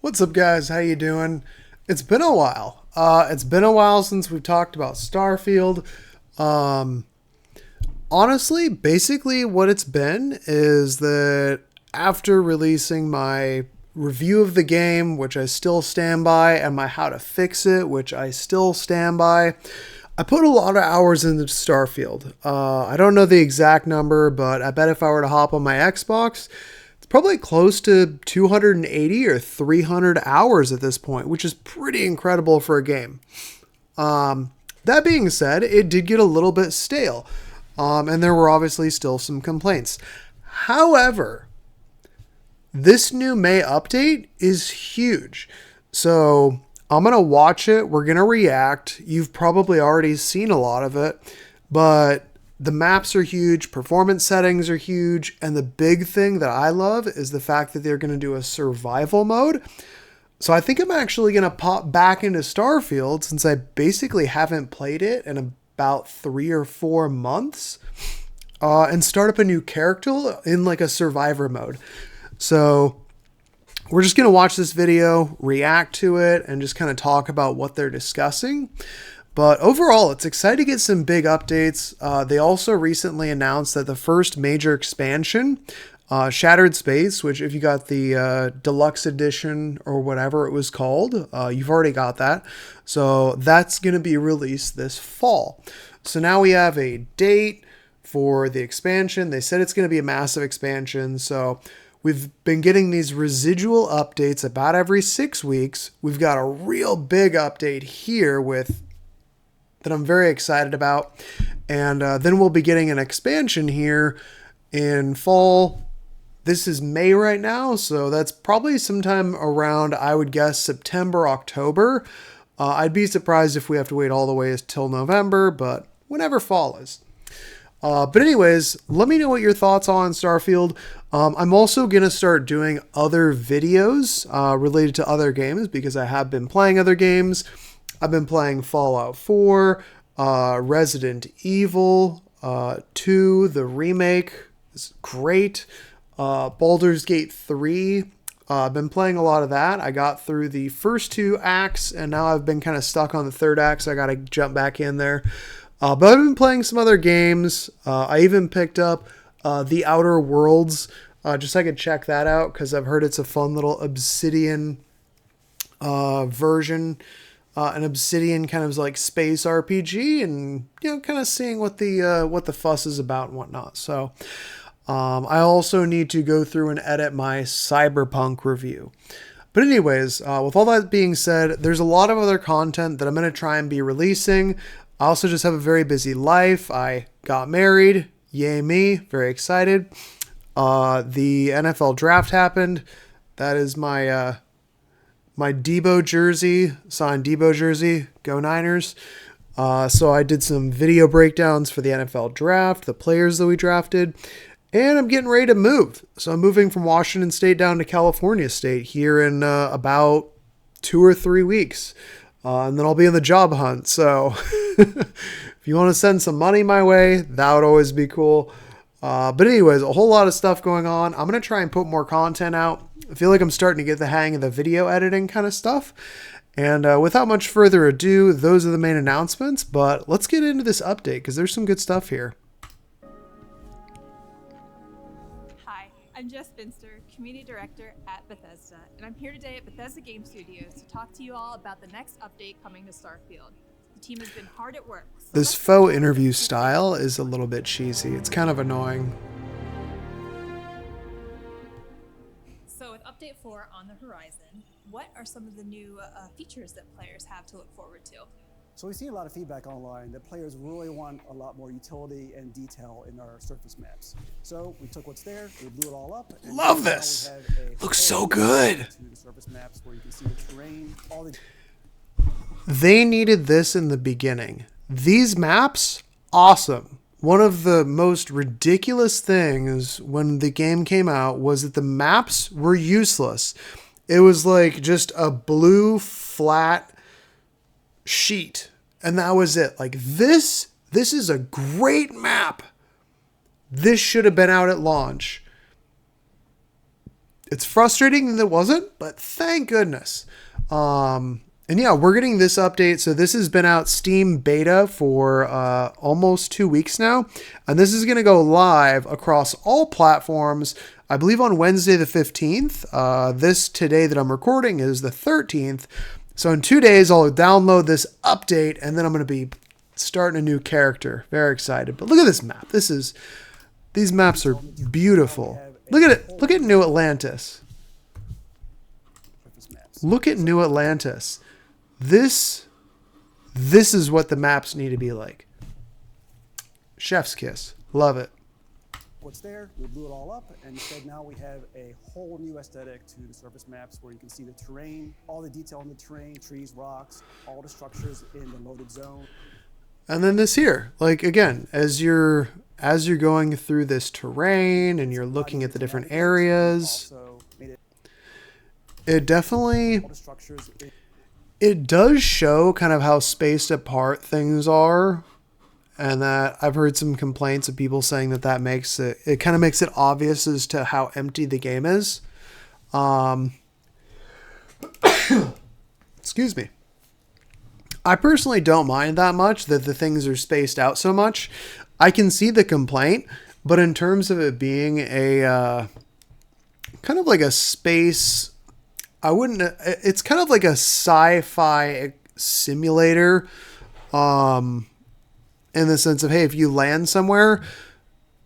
What's up, guys? How you doing? It's been a while. It's been a while since we've talked about Starfield. Um, Honestly, basically what it's been is that after releasing my review of the game, which I still stand by, and my how to fix it, which I still stand by, I put a lot of hours into Starfield. I don't know the exact number, but I bet if I were to hop on my Xbox, it's probably close to 280 or 300 hours at this point, which is pretty incredible for a game. That being said, it did get a little bit stale, and there were obviously still some complaints. However, this new May update is huge. So I'm going to watch it. We're going to react. You've probably already seen a lot of it, but the maps are huge, performance settings are huge, and the big thing that I love is the fact that they're going to do a survival mode. So I think I'm actually going to pop back into Starfield since I basically haven't played it in about 3 or 4 months, and start up a new character in like a survivor mode. So we're just going to watch this video, react to it, and just kind of talk about what they're discussing. But overall, it's exciting to get some big updates. They also recently announced that the first major expansion, Shattered Space, which if you got the deluxe edition or whatever it was called, you've already got that. So that's going to be released this fall. So now we have a date for the expansion. They said it's going to be a massive expansion. So we've been getting these residual updates about every 6 weeks. We've got a real big update here with that I'm very excited about. And then we'll be getting an expansion here in fall. This is May right now, so that's probably sometime around, I would guess, September, October. I'd be surprised if we have to wait all the way till November, but whenever fall is. But anyways, let me know what your thoughts are on Starfield. I'm also going to start doing other videos related to other games because I have been playing other games. I've been playing Fallout 4, Resident Evil 2, the remake is great. Baldur's Gate 3, I've been playing a lot of that. I got through the first 2 acts, and now I've been kind of stuck on the third act, so I got to jump back in there. But I've been playing some other games. I even picked up The Outer Worlds, just so I could check that out, because I've heard it's a fun little Obsidian version. An Obsidian kind of like space RPG, and kind of seeing what the fuss is about and whatnot. So I also need to go through and edit my Cyberpunk review. But anyways, with all that being said, there's a lot of other content that I'm going to try and be releasing. I also just have a very busy life. I got married. Yay me. Very excited. The NFL draft happened. That is my Debo jersey, signed Debo jersey. Go Niners. So I did some video breakdowns for the NFL draft, the players that we drafted. And I'm getting ready to move. So I'm moving from Washington State down to California State here in about 2 or 3 weeks. And then I'll be in the job hunt. So if you want to send some money my way, that would always be cool. But anyways, a whole lot of stuff going on. I'm going to try and put more content out. I feel like I'm starting to get the hang of the video editing kind of stuff. And without much further ado, those are the main announcements. But let's get into this update because there's some good stuff here. I'm Jess Finster, Community Director at Bethesda, and I'm here today at Bethesda Game Studios to talk to you all about the next update coming to Starfield. The team has been hard at work. So this faux interview style is a little bit cheesy. It's kind of annoying. So with Update 4 on the horizon, what are some of the new features that players have to look forward to? So we've seen a lot of feedback online that players really want a lot more utility and detail in our surface maps. So we took what's there, we blew it all up. And love this. Looks so good. The surface maps where you can see the terrain, all the. They needed this in the beginning. These maps, awesome. One of the most ridiculous things when the game came out was that the maps were useless. It was like just a blue flat sheet, and that was it. Like this is a great map. This should have been out at launch. It's frustrating that it wasn't, but thank goodness. And yeah, we're getting this update. So this has been out Steam beta for almost 2 weeks now. And this is going to go live across all platforms, I believe on Wednesday the 15th. This today that I'm recording is the 13th. So in 2 days, I'll download this update and then I'm going to be starting a new character. Very excited. But look at this map. These maps are beautiful. Look at it. Look at New Atlantis. Look at New Atlantis. This is what the maps need to be like. Chef's kiss. Love it. What's there, we blew it all up, and instead now we have a whole new aesthetic to the surface maps where you can see the terrain, all the detail in the terrain, trees, rocks, all the structures in the loaded zone. And then this here, like again, as you're going through this terrain and you're looking at the different areas, it definitely, it does show kind of how spaced apart things are. And that I've heard some complaints of people saying that makes it kind of makes it obvious as to how empty the game is. Excuse me. I personally don't mind that much that the things are spaced out so much. I can see the complaint, but in terms of it being a kind of like a space, it's kind of like a sci-fi simulator. In the sense of, hey, if you land somewhere,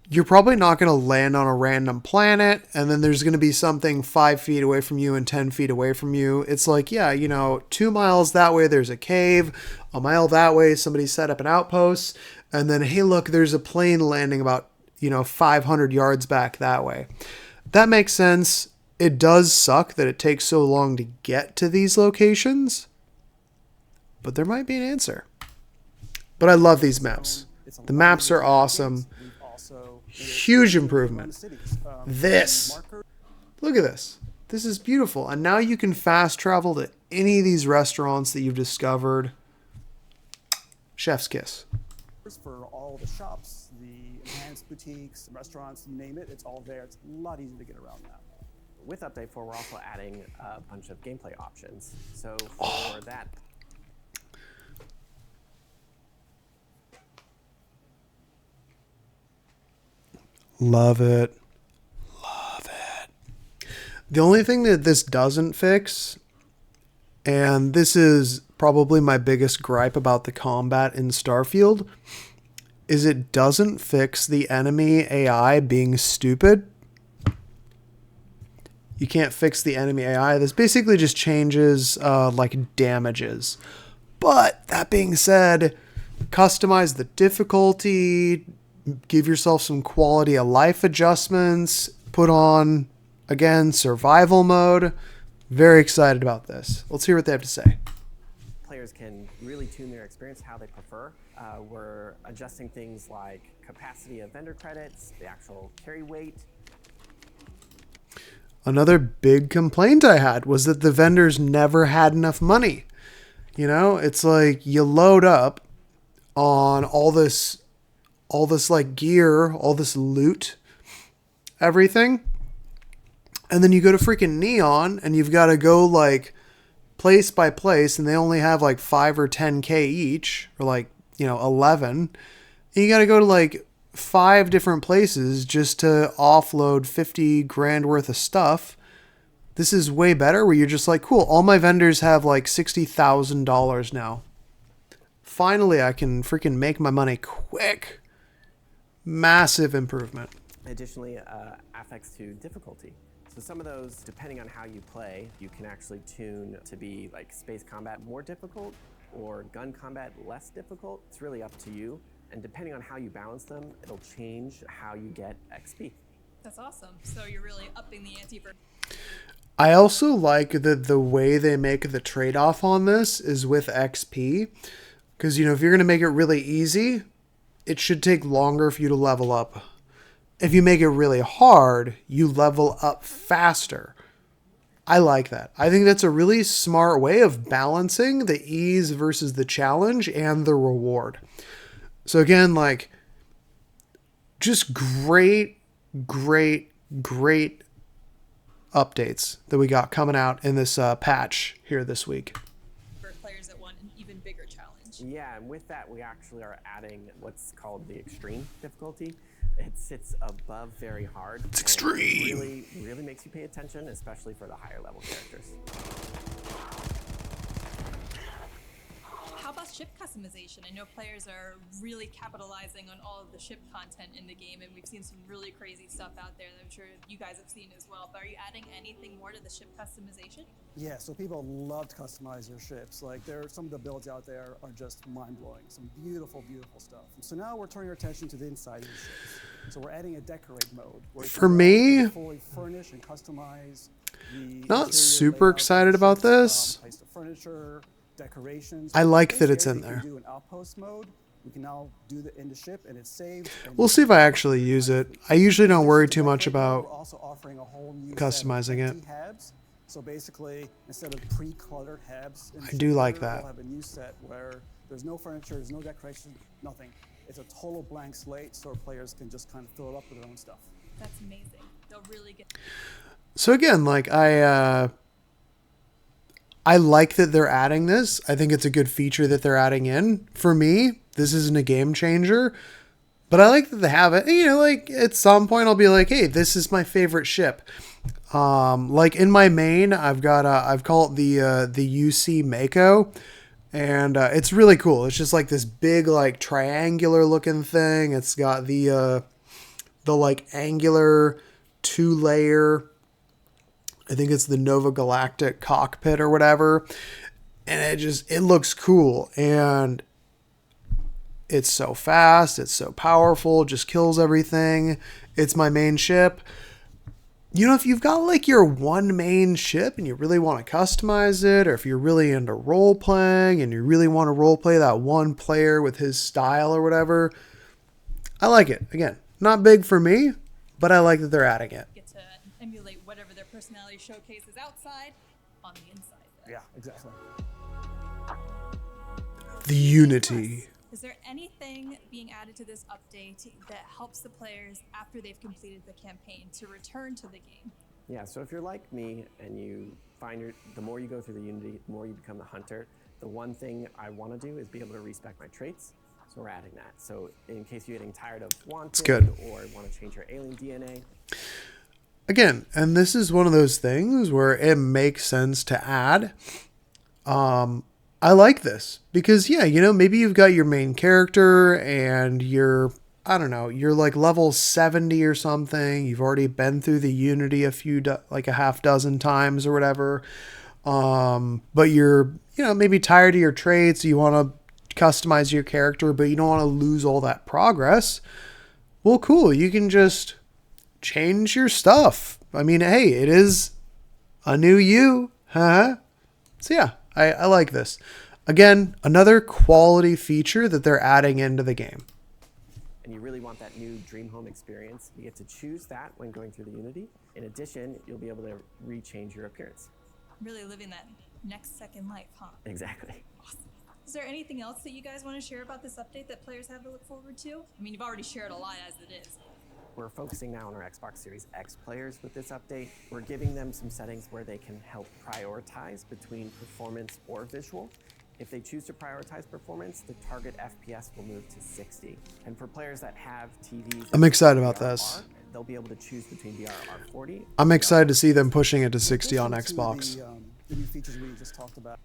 you're probably not going to land on a random planet. And then there's going to be something 5 feet away from you and 10 feet away from you. It's like, yeah, 2 miles that way, there's a cave. A mile that way, somebody set up an outpost. And then, hey, look, there's a plane landing about, 500 yards back that way. That makes sense. It does suck that it takes so long to get to these locations. But there might be an answer. But I love these maps. The maps are awesome. Huge improvement. This. Look at this. This is beautiful. And now you can fast travel to any of these restaurants that you've discovered. Chef's kiss. For all the shops, the enhanced boutiques, restaurants, you name it, it's all there. It's a lot easier to get around now. With Update 4, we're also adding a bunch of gameplay options. So for that... Love it. Love it. The only thing that this doesn't fix, and this is probably my biggest gripe about the combat in Starfield, is it doesn't fix the enemy AI being stupid. You can't fix the enemy AI. This basically just changes like damages. But that being said, customize the difficulty, give yourself some quality of life adjustments, put on, again, survival mode. Very excited about this. Let's hear what they have to say. Players can really tune their experience how they prefer. We're adjusting things like capacity of vendor credits, the actual carry weight. Another big complaint I had was that the vendors never had enough money. It's like you load up on all this like gear, all this loot, everything. And then you go to freaking Neon and you've got to go like place by place and they only have like 5 or 10K each or like, 11. And you got to go to like 5 different places just to offload 50 grand worth of stuff. This is way better where you're just like, cool, all my vendors have like $60,000 now. Finally, I can freaking make my money quick. Massive improvement. Additionally, affects to difficulty. So some of those, depending on how you play, you can actually tune to be like space combat more difficult or gun combat less difficult. It's really up to you. And depending on how you balance them, it'll change how you get XP. That's awesome. So you're really upping the ante for... I also like that the way they make the trade-off on this is with XP. Because, if you're going to make it really easy, it should take longer for you to level up. If you make it really hard, you level up faster. I like that. I think that's a really smart way of balancing the ease versus the challenge and the reward. So again, like, just great updates that we got coming out in this patch here this week. For players that want an even bigger challenge. Yeah, and with that, we actually are adding what's called the extreme difficulty. It sits above very hard. It's extreme. It really makes you pay attention, especially for the higher level characters. How about ship customization? I know players are really capitalizing on all of the ship content in the game, and we've seen some really crazy stuff out there that I'm sure you guys have seen as well. But are you adding anything more to the ship customization? Yeah, so people love to customize their ships. Like, some of the builds out there are just mind-blowing. Some beautiful, beautiful stuff. So now we're turning our attention to the inside of the ships. So we're adding a decorate mode. Where For me, fully furnish and customize the not super excited about this. Place the furniture, decorations. I like that it's in there. We can do an outpost mode. We can now do the in the ship, and it's saved. And We'll see if I actually use it. I usually don't worry too much we're about also offering a whole new customizing set it. of empty habs. So basically, instead of pre-cluttered habs, in the I do like simulator, that. We'll have a new set where there's no furniture, there's no decoration, nothing. It's a total blank slate, so players can just kind of fill it up with their own stuff. That's amazing. They'll really get. So again, like I like that they're adding this. I think it's a good feature that they're adding in. For me, this isn't a game changer, but I like that they have it. You know, like at some point I'll be like, hey, this is my favorite ship. Like in my main, I've called it the UC Mako, and it's really cool. It's just like this big, like triangular looking thing. It's got the like angular 2-layer, I think it's the Nova Galactic cockpit or whatever. And it looks cool. And it's so fast. It's so powerful. Just kills everything. It's my main ship. You know, if you've got like your one main ship and you really want to customize it, or if you're really into role playing and you really want to role play that one player with his style or whatever, I like it. Again, not big for me, but I like that they're adding it. Get to emulate whatever their personality showcases outside on the inside. Yeah, exactly. The Unity. Is there anything being added to this update that helps the players after they've completed the campaign to return to the game? Yeah, so if you're like me and you find the more you go through the Unity, the more you become the hunter, the one thing I want to do is be able to respec my traits. So we're adding that. So in case you're getting tired of wanted good. or want to change your alien DNA. Again, and this is one of those things where it makes sense to add. I like this because, yeah, you know, maybe you've got your main character and you're like level 70 or something. You've already been through the Unity like a half dozen times or whatever. But you're, you know, maybe tired of your traits. You want to customize your character, but you don't want to lose all that progress. Well, cool. You can just change your stuff. I mean, hey, it is a new you, huh? So yeah, I like this. Again, another quality feature that they're adding into the game. And you really want that new dream home experience, you get to choose that when going through the Unity. In addition, you'll be able to rechange your appearance. Really living that next second life, huh? Exactly. Awesome. Is there anything else that you guys want to share about this update that players have to look forward to? I mean, you've already shared a lot as it is. We're focusing now on our Xbox Series X players with this update. We're giving them some settings where they can help prioritize between performance or visual. If they choose to prioritize performance, the target FPS will move to 60. And for players that have TVs, I'm excited about this. They'll be able to choose between VR R40. I'm excited to see them pushing it to 60 on In addition to Xbox. The new features we just talked about.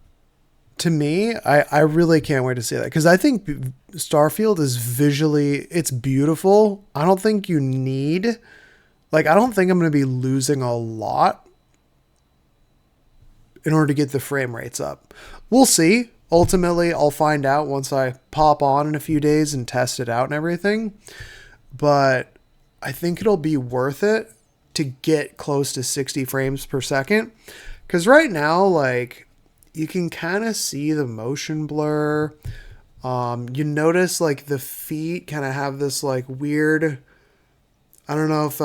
To me, I really can't wait to see that because I think Starfield is visually, it's beautiful. I don't think you need, like, I don't think I'm going to be losing a lot in order to get the frame rates up. We'll see. Ultimately, I'll find out once I pop on in a few days and test it out and everything. But I think it'll be worth it to get close to 60 frames per second. Because right now, like, you can kind of see the motion blur. You notice like the feet kind of have this like weird, I don't know if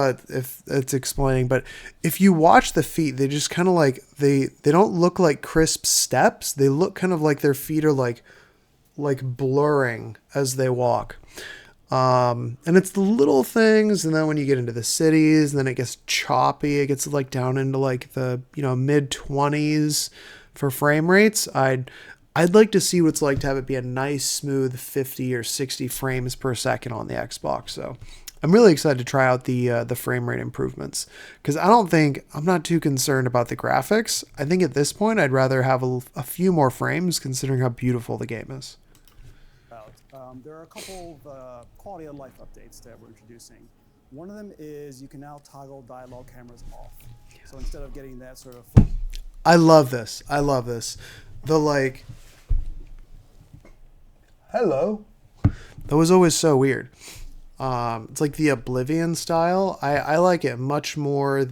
it's explaining, but if you watch the feet, they just kind of like, they don't look like crisp steps. They look kind of like their feet are like blurring as they walk. And it's the little things, and then when you get into the cities, and then it gets choppy. It gets like down into like the mid 20s for frame rates. I'd like to see what it's like to have it be a nice smooth 50 or 60 frames per second on the Xbox. So I'm really excited to try out the frame rate improvements, because I'm not too concerned about the graphics. I think at this point I'd rather have a few more frames, considering how beautiful the game is. There are a couple of quality of life updates that we're introducing. One of them is you can now toggle dialogue cameras off. So instead of getting that sort of... I love this. The like... Hello. That was always so weird. It's like the Oblivion style. I like it much more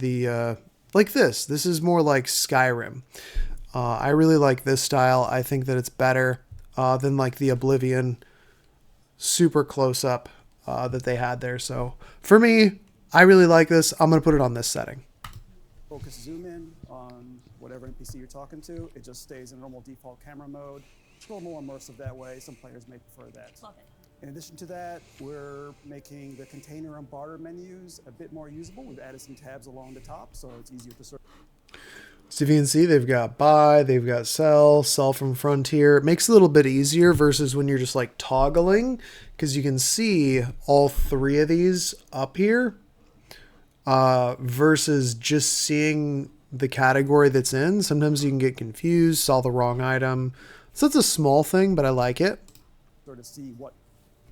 like this. This is more like Skyrim. I really like this style. I think that it's better than like the Oblivion super close up that they had there. So for me, I really like this. I'm going to put it on this setting. Focus zoom in on whatever NPC you're talking to. It just stays in normal default camera mode. It's a little more immersive that way. Some players may prefer that. Love it. In addition to that, we're making the container and barter menus a bit more usable. We've added some tabs along the top, so it's easier to search. So if you can see, they've got buy, they've got sell from Frontier. It makes it a little bit easier versus when you're just like toggling, because you can see all three of these up here versus just seeing the category that's in. Sometimes you can get confused, saw the wrong item. So it's a small thing, but I like it. Sort of see what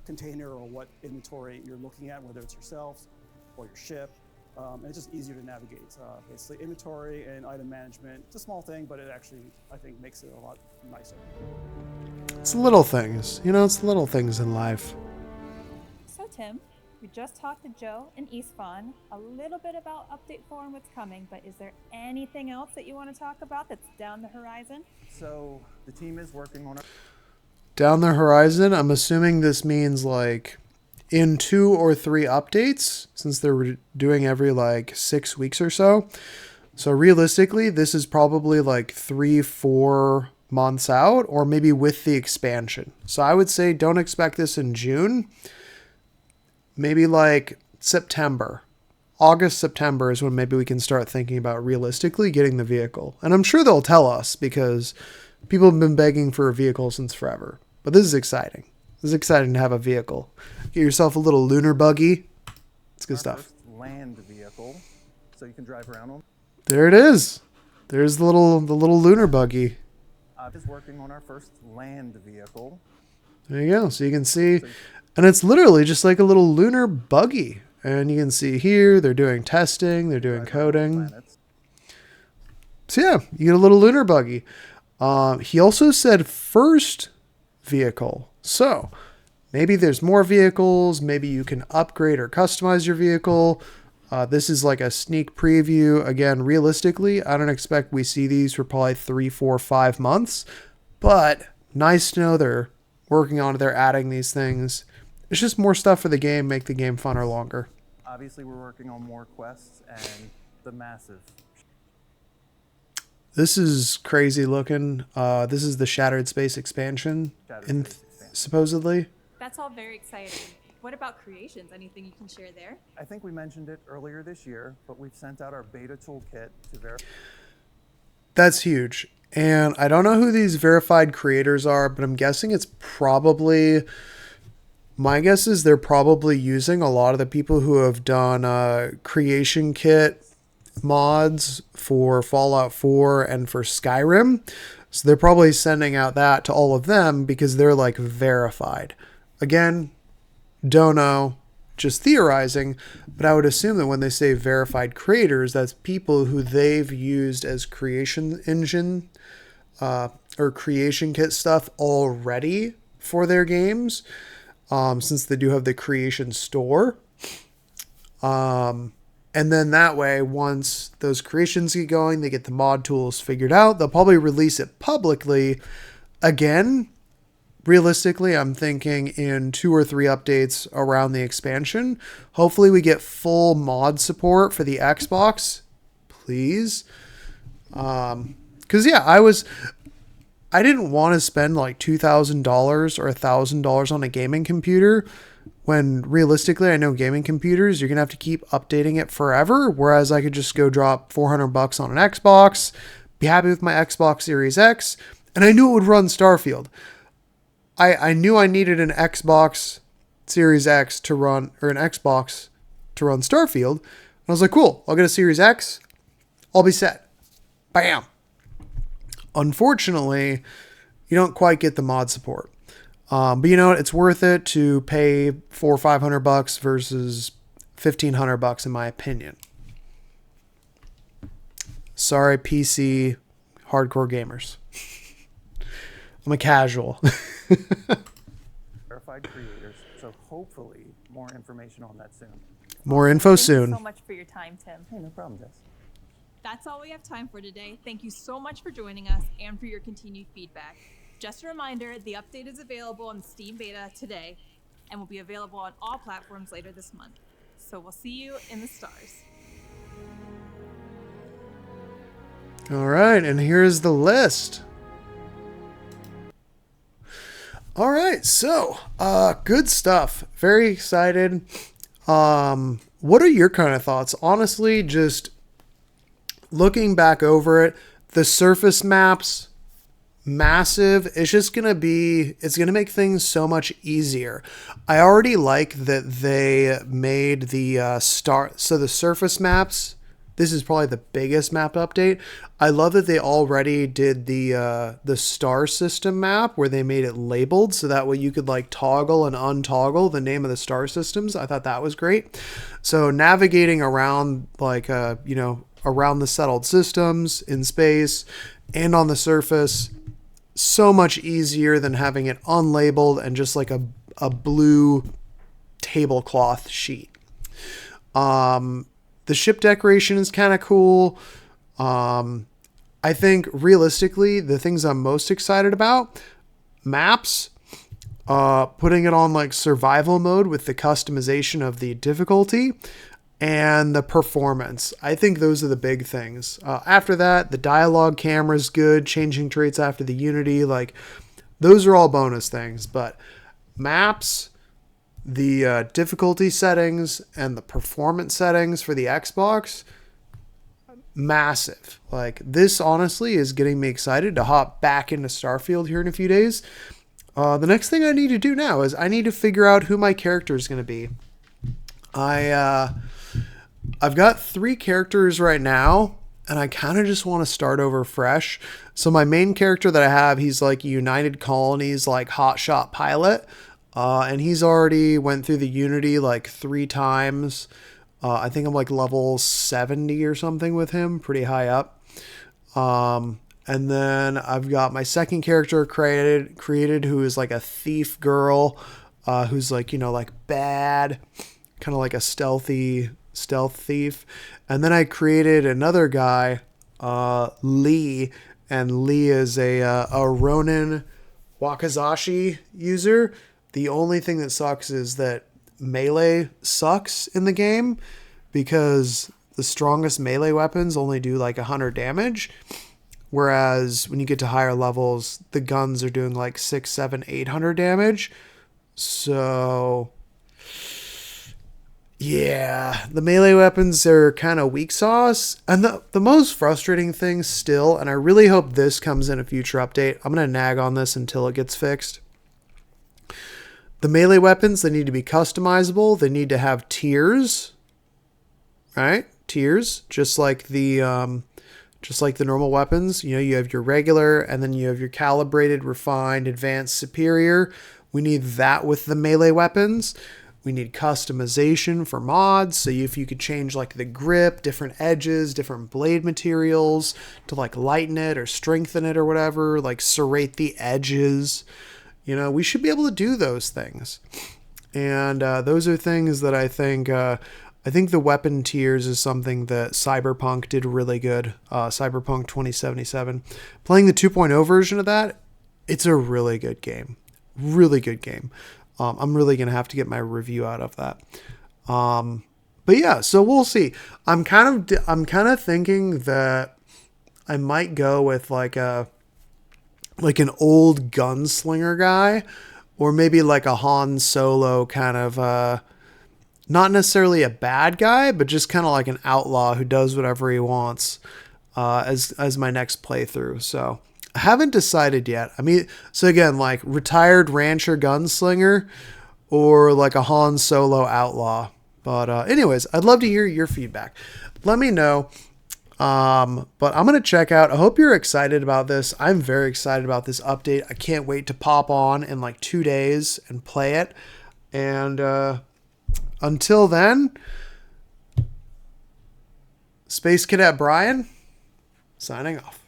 container or what inventory you're looking at, whether it's yourself or your ship. And it's just easier to navigate. Basically, inventory and item management, it's a small thing, but it actually, I think, makes it a lot nicer. It's little things. It's the little things in life. So, Tim, we just talked to Joe and Eastfon a little bit about Update 4 and what's coming, but is there anything else that you want to talk about that's down the horizon? So, the team is working on it. Down the horizon, I'm assuming this means like in 2 or 3 updates, since they're doing every like 6 weeks or so. So realistically, this is probably like 3-4 months out, or maybe with the expansion. So I would say don't expect this in June. Maybe like September. August, September is when maybe we can start thinking about realistically getting the vehicle. And I'm sure they'll tell us, because people have been begging for a vehicle since forever. But this is exciting. This is exciting to have a vehicle. Get yourself a little lunar buggy. It's good stuff. First land vehicle, so you can drive around on. There it is. There's the little lunar buggy. Is working on our first land vehicle. There you go. So you can see, and it's literally just like a little lunar buggy. And you can see here they're doing testing, they're doing coding. So yeah, you get a little lunar buggy. He also said first vehicle. So maybe there's more vehicles. Maybe you can upgrade or customize your vehicle. This is like a sneak preview. Again, realistically, I don't expect we see these for probably 3, 4, 5 months. But nice to know they're working on it. They're adding these things. It's just more stuff for the game, make the game funner longer. Obviously, we're working on more quests and the massive. This is crazy looking. This is the Shattered Space expansion, supposedly. That's all very exciting. What about creations? Anything you can share there? I think we mentioned it earlier this year, but we've sent out our beta toolkit to verify. That's huge. And I don't know who these verified creators are, but I'm guessing it's probably... My guess is they're probably using a lot of the people who have done creation kit mods for Fallout 4 and for Skyrim. So they're probably sending out that to all of them because they're like verified. Again, don't know, just theorizing, but I would assume that when they say verified creators, that's people who they've used as creation engine or creation kit stuff already for their games. Since they do have the creation store. And then that way, once those creations get going, they get the mod tools figured out. They'll probably release it publicly. Again, realistically, I'm thinking in 2 or 3 updates around the expansion. Hopefully we get full mod support for the Xbox. Please. Because yeah, I didn't want to spend like $2,000 or $1,000 on a gaming computer when realistically I know gaming computers, you're going to have to keep updating it forever. Whereas I could just go drop $400 on an Xbox, be happy with my Xbox Series X, and I knew it would run Starfield. I knew I needed an Xbox Series X to run, or an Xbox to run Starfield. And I was like, cool, I'll get a Series X. I'll be set. Bam. Unfortunately, you don't quite get the mod support. But you know what? It's worth it to pay $400 or $500 versus $1,500 in my opinion. Sorry, PC hardcore gamers. I'm a casual. Verified creators. So hopefully more information on that soon. More info Thank soon. you so much for your time, Tim. Hey, no problem, Jess. That's all we have time for today. Thank you so much for joining us and for your continued feedback. Just a reminder, the update is available on Steam Beta today and will be available on all platforms later this month. So we'll see you in the stars. All right, and here's the list. All right, so good stuff. Very excited. What are your kind of thoughts? Honestly, just looking back over it, the surface maps, massive. It's just going to be, it's going to make things so much easier. I already like that they made the so the surface maps, this is probably the biggest map update. I love that they already did the star system map where they made it labeled so that way you could like toggle and untoggle the name of the star systems. I thought that was great. So navigating around like around the settled systems in space and on the surface, so much easier than having it unlabeled and just like a blue tablecloth sheet. The ship decoration is kind of cool. I think realistically, the things I'm most excited about, maps, putting it on like survival mode with the customization of the difficulty and the performance. I think those are the big things. After that, the dialogue camera is good, changing traits after the Unity, like those are all bonus things, but maps, the difficulty settings and the performance settings for the Xbox, massive. Like this honestly is getting me excited to hop back into Starfield here in a few days. The next thing I need to do now is I need to figure out who my character is going to be. I've got 3 characters right now, and I kind of just want to start over fresh. So my main character that I have, he's like United Colonies, like hotshot pilot. And he's already went through the Unity like 3 times. I think I'm like level 70 or something with him, pretty high up. And then I've got my second character created who is like a thief girl, who's like, like bad, kind of like a stealth thief. And then I created another guy, Lee, and Lee is a Ronin Wakizashi user. The only thing that sucks is that melee sucks in the game because the strongest melee weapons only do like 100 damage. Whereas when you get to higher levels, the guns are doing like 600, 700, 800 damage. So yeah, the melee weapons are kind of weak sauce. And the most frustrating thing still, and I really hope this comes in a future update, I'm going to nag on this until it gets fixed. The melee weapons, they need to be customizable. They need to have tiers, right? Tiers, just like the normal weapons. You have your regular, and then you have your calibrated, refined, advanced, superior. We need that with the melee weapons. We need customization for mods. So if you could change like the grip, different edges, different blade materials to like lighten it or strengthen it or whatever, like serrate the edges. We should be able to do those things. And those are things that I think the weapon tiers is something that Cyberpunk did really good. Cyberpunk 2077. Playing the 2.0 version of that, it's a really good game. Really good game. I'm really going to have to get my review out of that. But yeah, so we'll see. I'm kind of thinking that I might go with like an old gunslinger guy or maybe like a Han Solo kind of, not necessarily a bad guy, but just kind of like an outlaw who does whatever he wants, as my next playthrough. So I haven't decided yet. I mean, so again, like retired rancher gunslinger or like a Han Solo outlaw. But anyways, I'd love to hear your feedback. Let me know. But I'm going to check out. I hope you're excited about this. I'm very excited about this update. I can't wait to pop on in like 2 days and play it. And until then, Space Cadet Brian, signing off.